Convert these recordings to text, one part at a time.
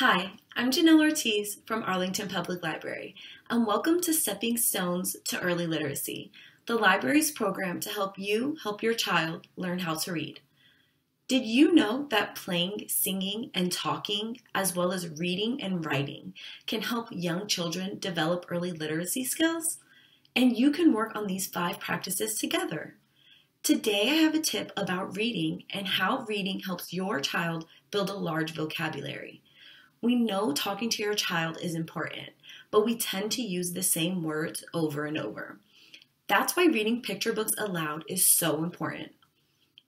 Hi, I'm Janelle Ortiz from Arlington Public Library, and welcome to Stepping Stones to Early Literacy, the library's program to help you help your child learn how to read. Did you know that playing, singing, and talking, as well as reading and writing, can help young children develop early literacy skills? And you can work on these 5 practices together. Today I have a tip about reading and how reading helps your child build a large vocabulary. We know talking to your child is important, but we tend to use the same words over and over. That's why reading picture books aloud is so important.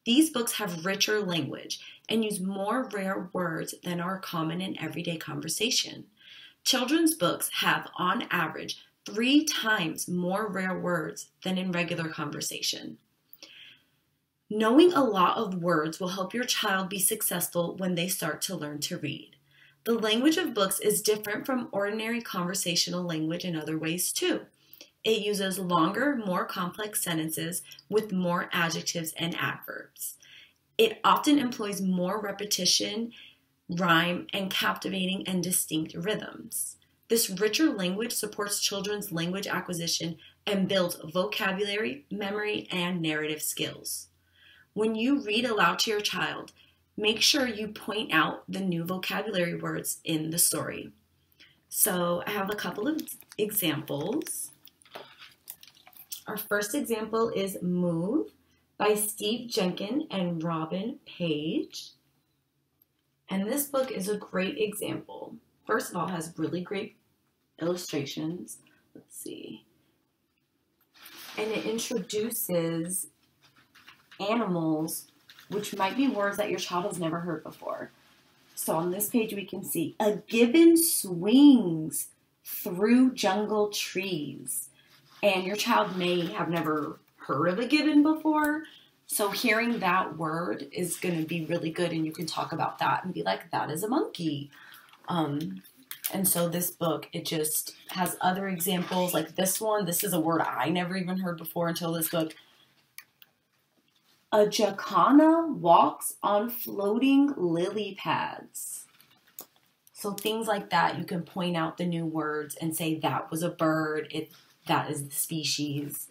These books have richer language and use more rare words than are common in everyday conversation. Children's books have, on average, 3 times more rare words than in regular conversation. Knowing a lot of words will help your child be successful when they start to learn to read. The language of books is different from ordinary conversational language in other ways too. It uses longer, more complex sentences with more adjectives and adverbs. It often employs more repetition, rhyme, and captivating and distinct rhythms. This richer language supports children's language acquisition and builds vocabulary, memory, and narrative skills. When you read aloud to your child, make sure you point out the new vocabulary words in the story. So I have a couple of examples. Our first example is Move by Steve Jenkins and Robin Page. And this book is a great example. First of all, it has really great illustrations. Let's see. And it introduces animals, which might be words that your child has never heard before. So on this page we can see, a gibbon swings through jungle trees. And your child may have never heard of a gibbon before. So hearing that word is going to be really good, and you can talk about that and be like, that is a monkey. And so this book, it just has other examples like this one. This is a word I never even heard before until this book. A jacana walks on floating lily pads. So things like that, you can point out the new words and say that was a bird, that is the species.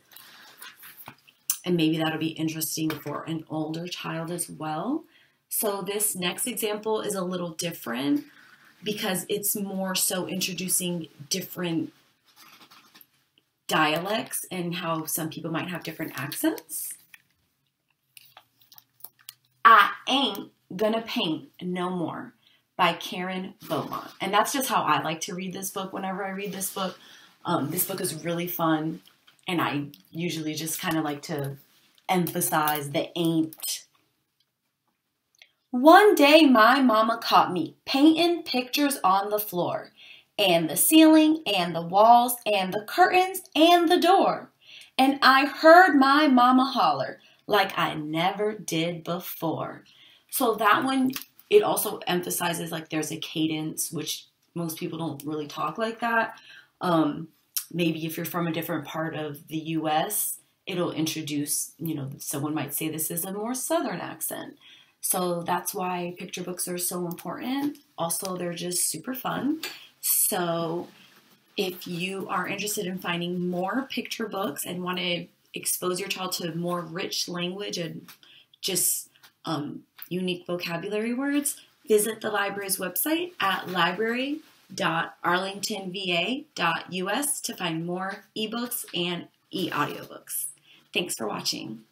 And maybe that'll be interesting for an older child as well. So this next example is a little different because it's more so introducing different dialects and how some people might have different accents. I Ain't Gonna Paint No More by Karen Beaumont. And that's just how I like to read this book whenever I read this book. This book is really fun, and I usually just kind of like to emphasize the ain't. One day my mama caught me painting pictures on the floor, and the ceiling, and the walls, and the curtains, and the door. And I heard my mama holler like I never did before. So that one, it also emphasizes like there's a cadence, which most people don't really talk like that. Maybe if you're from a different part of the US, it'll introduce, someone might say this is a more Southern accent. So that's why picture books are so important. Also, they're just super fun. So if you are interested in finding more picture books and want to expose your child to more rich language and just unique vocabulary words, visit the library's website at library.arlingtonva.us to find more ebooks and e-audiobooks. Thanks for watching.